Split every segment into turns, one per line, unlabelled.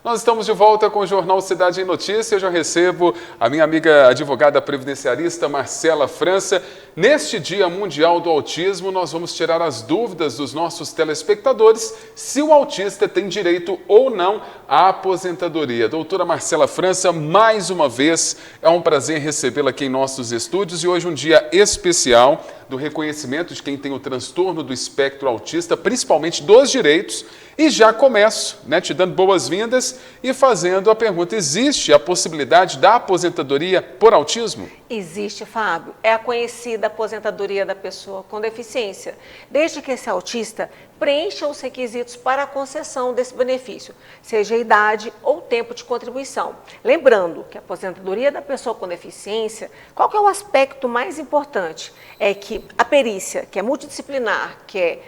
Nós estamos de volta com o Jornal Cidade em Notícia. Eu já recebo a minha amiga advogada previdenciarista Marcela França. Neste Dia Mundial do Autismo, nós vamos tirar as dúvidas dos nossos telespectadores se o autista tem direito ou não à aposentadoria. Doutora Marcela França, mais uma vez, é um prazer recebê-la aqui em nossos estúdios e hoje um dia especial do reconhecimento de quem tem o transtorno do espectro autista, principalmente dos direitos. E já começo, te dando boas-vindas e fazendo a pergunta: existe a possibilidade da aposentadoria por autismo?
Existe, Fábio. É a conhecida aposentadoria da pessoa com deficiência, desde que esse autista preencha os requisitos para a concessão desse benefício, seja a idade ou tempo de contribuição. Lembrando que a aposentadoria da pessoa com deficiência, qual que é o aspecto mais importante? É que a perícia, que é multidisciplinar, que é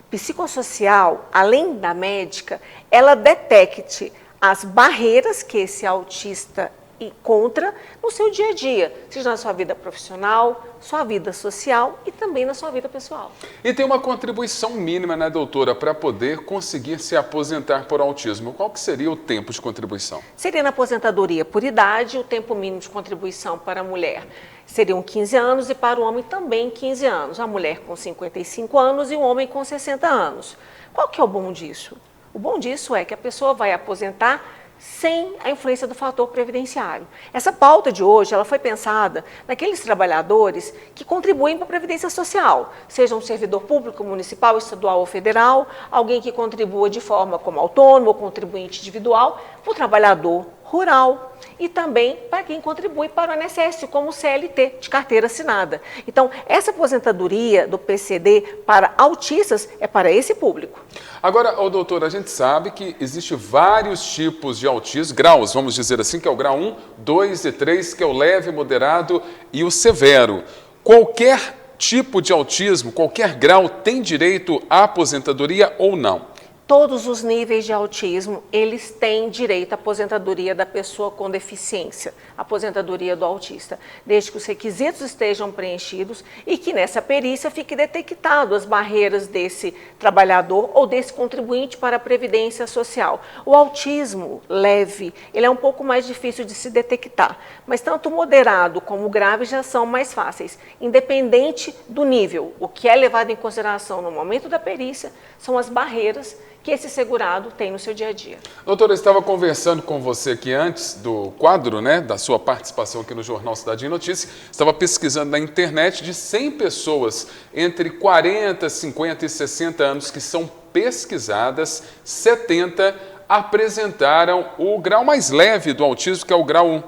psicossocial, além da médica, ela detecte as barreiras que esse autista encontra no seu dia a dia, seja na sua vida profissional, sua vida social e também na sua vida pessoal.
E tem uma contribuição mínima, doutora, para poder conseguir se aposentar por autismo. Qual que seria o tempo de contribuição?
Seria na aposentadoria por idade, o tempo mínimo de contribuição para a mulher seriam 15 anos e para o homem também 15 anos. A mulher com 55 anos e o homem com 60 anos. Qual que é o bom disso? O bom disso é que a pessoa vai aposentar sem a influência do fator previdenciário. Essa pauta de hoje, ela foi pensada naqueles trabalhadores que contribuem para a Previdência Social, seja um servidor público, municipal, estadual ou federal, alguém que contribua de forma como autônomo ou contribuinte individual, o trabalhador rural e também para quem contribui para o INSS, como o CLT, de carteira assinada. Então, essa aposentadoria do PCD para autistas é para esse público.
Agora, doutor, a gente sabe que existem vários tipos de autismo, graus, vamos dizer assim, que é o grau 1, 2 e 3, que é o leve, moderado e o severo. Qualquer tipo de autismo, qualquer grau, tem direito à aposentadoria ou não?
Todos os níveis de autismo, eles têm direito à aposentadoria da pessoa com deficiência, aposentadoria do autista, desde que os requisitos estejam preenchidos e que nessa perícia fique detectado as barreiras desse trabalhador ou desse contribuinte para a Previdência Social. O autismo leve, ele é um pouco mais difícil de se detectar, mas tanto o moderado como o grave já são mais fáceis, independente do nível. O que é levado em consideração no momento da perícia são as barreiras que esse segurado tem no seu dia a dia.
Doutora, eu estava conversando com você aqui antes do quadro, da sua participação aqui no Jornal Cidade em Notícia. Estava pesquisando na internet de 100 pessoas entre 40, 50 e 60 anos que são pesquisadas, 70 apresentaram o grau mais leve do autismo, que é o grau 1.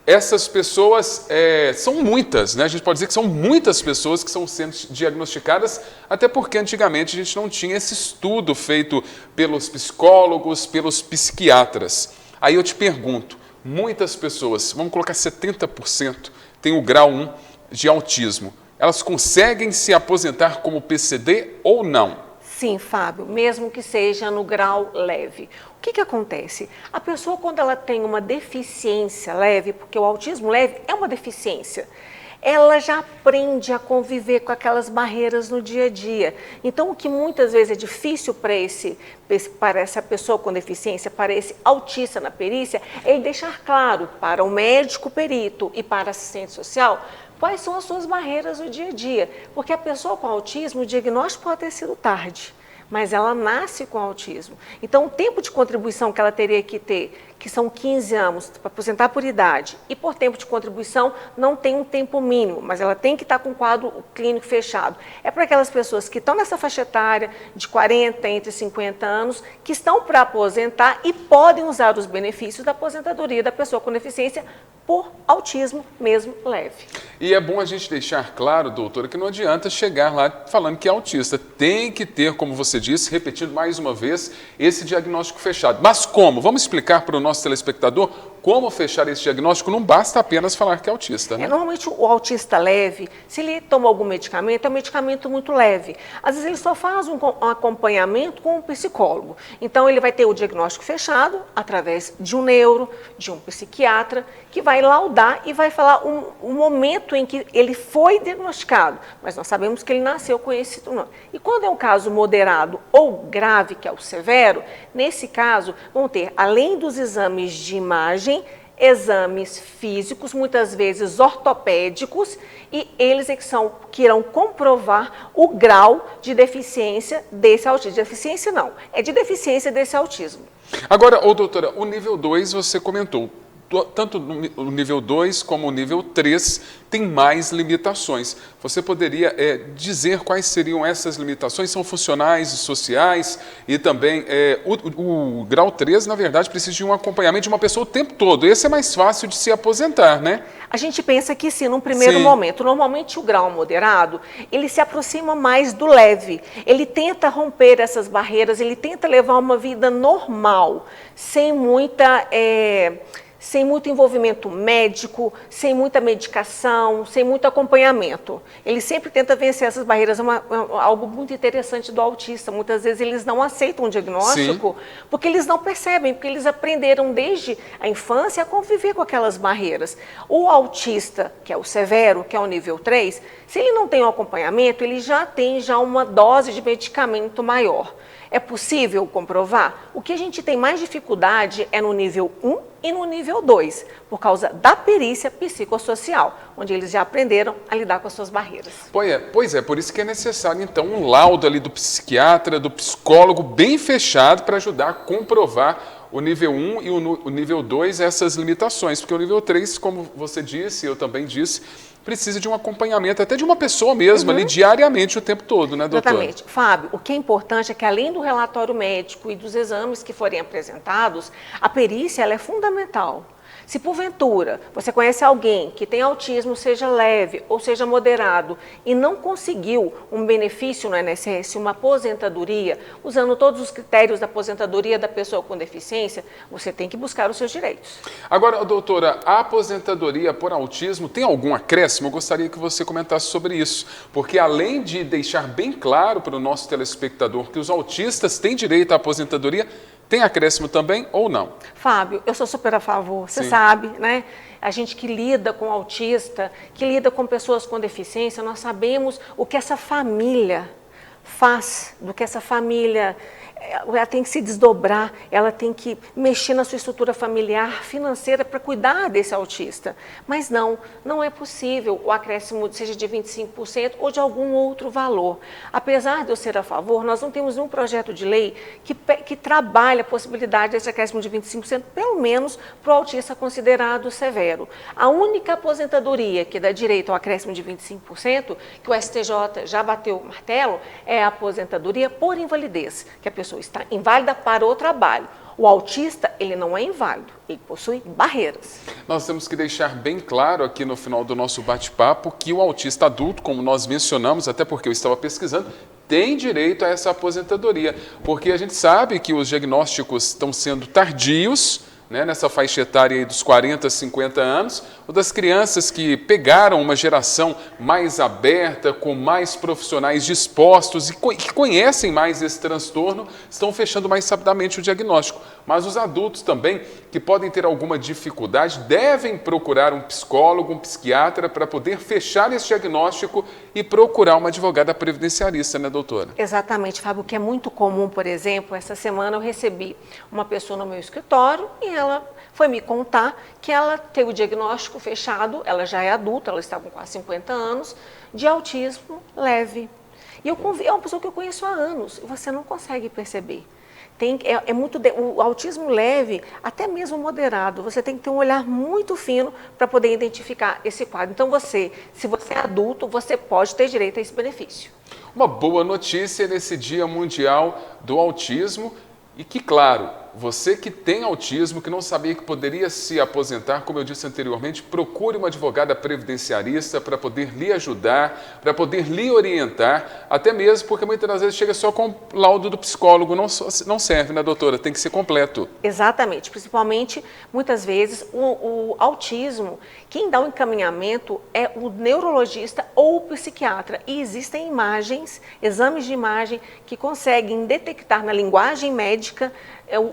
Essas pessoas são muitas, a gente pode dizer que são muitas pessoas que estão sendo diagnosticadas, até porque antigamente a gente não tinha esse estudo feito pelos psicólogos, pelos psiquiatras. Aí eu te pergunto, muitas pessoas, vamos colocar 70%, têm o grau 1 de autismo. Elas conseguem se aposentar como PCD ou não?
Sim, Fábio, mesmo que seja no grau leve. O que acontece? A pessoa, quando ela tem uma deficiência leve, porque o autismo leve é uma deficiência, ela já aprende a conviver com aquelas barreiras no dia a dia. Então, o que muitas vezes é difícil para essa pessoa com deficiência, para esse autista na perícia, é ele deixar claro para o médico perito e para a assistente social quais são as suas barreiras no dia a dia. Porque a pessoa com autismo, o diagnóstico pode ter sido tarde, mas ela nasce com autismo. Então, o tempo de contribuição que ela teria que ter, que são 15 anos, para aposentar por idade, e por tempo de contribuição, não tem um tempo mínimo, mas ela tem que estar com o quadro clínico fechado. É para aquelas pessoas que estão nessa faixa etária de 40, entre 50 anos, que estão para aposentar e podem usar os benefícios da aposentadoria da pessoa com deficiência por autismo mesmo leve.
E é bom a gente deixar claro, doutora, que não adianta chegar lá falando que é autista. Tem que ter, como você disse, repetindo mais uma vez, esse diagnóstico fechado. Mas como? Vamos explicar para o nosso telespectador como fechar esse diagnóstico, não basta apenas falar que é autista, né?
Normalmente o autista leve, se ele toma algum medicamento, é um medicamento muito leve. Às vezes ele só faz um acompanhamento com um psicólogo. Então ele vai ter o diagnóstico fechado através de um neuro, de um psiquiatra, que vai laudar e vai falar o momento em que ele foi diagnosticado. Mas nós sabemos que ele nasceu com esse nome. E quando é um caso moderado ou grave, que é o severo, nesse caso vão ter, além dos exames de imagem, exames físicos, muitas vezes ortopédicos, e eles é que irão comprovar o grau de deficiência desse autismo. De deficiência não, é de deficiência desse autismo.
Agora, doutora, o nível 2 você comentou. Tanto o nível 2 como o nível 3 tem mais limitações. Você poderia dizer quais seriam essas limitações? São funcionais e sociais? E também, o grau 3, na verdade, precisa de um acompanhamento de uma pessoa o tempo todo. Esse é mais fácil de se aposentar, né?
A gente pensa que sim, num primeiro momento. Normalmente o grau moderado, ele se aproxima mais do leve. Ele tenta romper essas barreiras, ele tenta levar uma vida normal, sem muito envolvimento médico, sem muita medicação, sem muito acompanhamento. Ele sempre tenta vencer essas barreiras. Algo muito interessante do autista. Muitas vezes eles não aceitam o diagnóstico porque eles não percebem, porque eles aprenderam desde a infância a conviver com aquelas barreiras. O autista, que é o severo, que é o nível 3, se ele não tem um acompanhamento, ele já tem uma dose de medicamento maior. É possível comprovar? O que a gente tem mais dificuldade é no nível 1 e no nível 2, por causa da perícia psicossocial, onde eles já aprenderam a lidar com as suas barreiras.
Pois é, por isso que é necessário, então, um laudo ali do psiquiatra, do psicólogo, bem fechado, para ajudar a comprovar o nível 1 e o nível 2, essas limitações, porque o nível 3, como você disse, eu também disse, precisa de um acompanhamento, até de uma pessoa mesmo, ali diariamente, o tempo todo, né, doutora?
Exatamente. Fábio, o que é importante é que, além do relatório médico e dos exames que forem apresentados, a perícia ela é fundamental. Se porventura você conhece alguém que tem autismo, seja leve ou seja moderado, e não conseguiu um benefício no INSS, uma aposentadoria, usando todos os critérios da aposentadoria da pessoa com deficiência, você tem que buscar os seus direitos.
Agora, doutora, a aposentadoria por autismo tem algum acréscimo? Eu gostaria que você comentasse sobre isso, porque além de deixar bem claro para o nosso telespectador que os autistas têm direito à aposentadoria, tem acréscimo também ou não?
Fábio, eu sou super a favor, você sabe, né? A gente que lida com autista, que lida com pessoas com deficiência, nós sabemos o que essa família faz, do que essa família, ela tem que se desdobrar, ela tem que mexer na sua estrutura familiar, financeira, para cuidar desse autista. Mas não é possível o acréscimo seja de 25% ou de algum outro valor. Apesar de eu ser a favor, nós não temos nenhum projeto de lei que trabalhe a possibilidade desse acréscimo de 25%, pelo menos para o autista considerado severo. A única aposentadoria que dá direito ao acréscimo de 25%, que o STJ já bateu o martelo, é a aposentadoria por invalidez, que a pessoa está inválida para o trabalho. O autista, ele não é inválido, ele possui barreiras.
Nós temos que deixar bem claro aqui no final do nosso bate-papo que o autista adulto, como nós mencionamos, até porque eu estava pesquisando, tem direito a essa aposentadoria, porque a gente sabe que os diagnósticos estão sendo tardios, né, nessa faixa etária aí dos 40, 50 anos, ou das crianças que pegaram uma geração mais aberta, com mais profissionais dispostos e que conhecem mais esse transtorno, estão fechando mais rapidamente o diagnóstico. Mas os adultos também, que podem ter alguma dificuldade, devem procurar um psicólogo, um psiquiatra, para poder fechar esse diagnóstico e procurar uma advogada previdenciarista, né, doutora?
Exatamente, Fábio, o que é muito comum, por exemplo, essa semana eu recebi uma pessoa no meu escritório e ela foi me contar que ela teve o diagnóstico fechado, ela já é adulta, ela está com quase 50 anos, de autismo leve. E é uma pessoa que eu conheço há anos e você não consegue perceber. O autismo leve, até mesmo moderado, você tem que ter um olhar muito fino para poder identificar esse quadro. Então se você é adulto, você pode ter direito a esse benefício.
Uma boa notícia nesse Dia Mundial do Autismo e que, claro, você que tem autismo, que não sabia que poderia se aposentar, como eu disse anteriormente, procure uma advogada previdenciarista para poder lhe ajudar, para poder lhe orientar, até mesmo porque muitas das vezes chega só com o laudo do psicólogo, não serve, né, doutora? Tem que ser completo.
Exatamente, principalmente, muitas vezes, o autismo, quem dá o encaminhamento é o neurologista ou o psiquiatra. E existem imagens, exames de imagem, que conseguem detectar na linguagem médica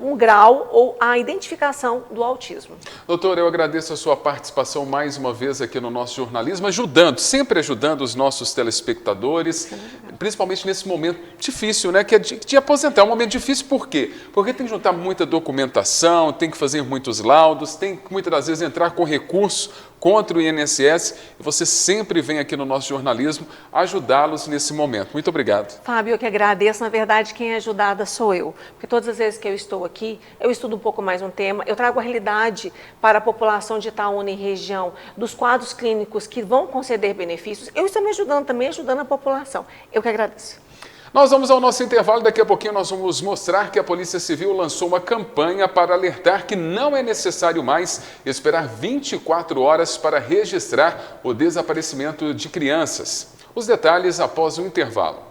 um grau ou a identificação do autismo.
Doutora, eu agradeço a sua participação mais uma vez aqui no nosso jornalismo, sempre ajudando os nossos telespectadores, principalmente nesse momento difícil, né, que é de aposentar. É um momento difícil por quê? Porque tem que juntar muita documentação, tem que fazer muitos laudos, tem que muitas das vezes entrar com recurso contra o INSS, e você sempre vem aqui no nosso jornalismo ajudá-los nesse momento. Muito obrigado.
Fábio, eu que agradeço. Na verdade, quem é ajudada sou eu. Porque todas as vezes que eu estou aqui, eu estudo um pouco mais um tema, eu trago a realidade para a população de Itaúna e região, dos quadros clínicos que vão conceder benefícios. Eu estou me ajudando também, ajudando a população. Eu que agradeço.
Nós vamos ao nosso intervalo, daqui a pouquinho nós vamos mostrar que a Polícia Civil lançou uma campanha para alertar que não é necessário mais esperar 24 horas para registrar o desaparecimento de crianças. Os detalhes após o intervalo.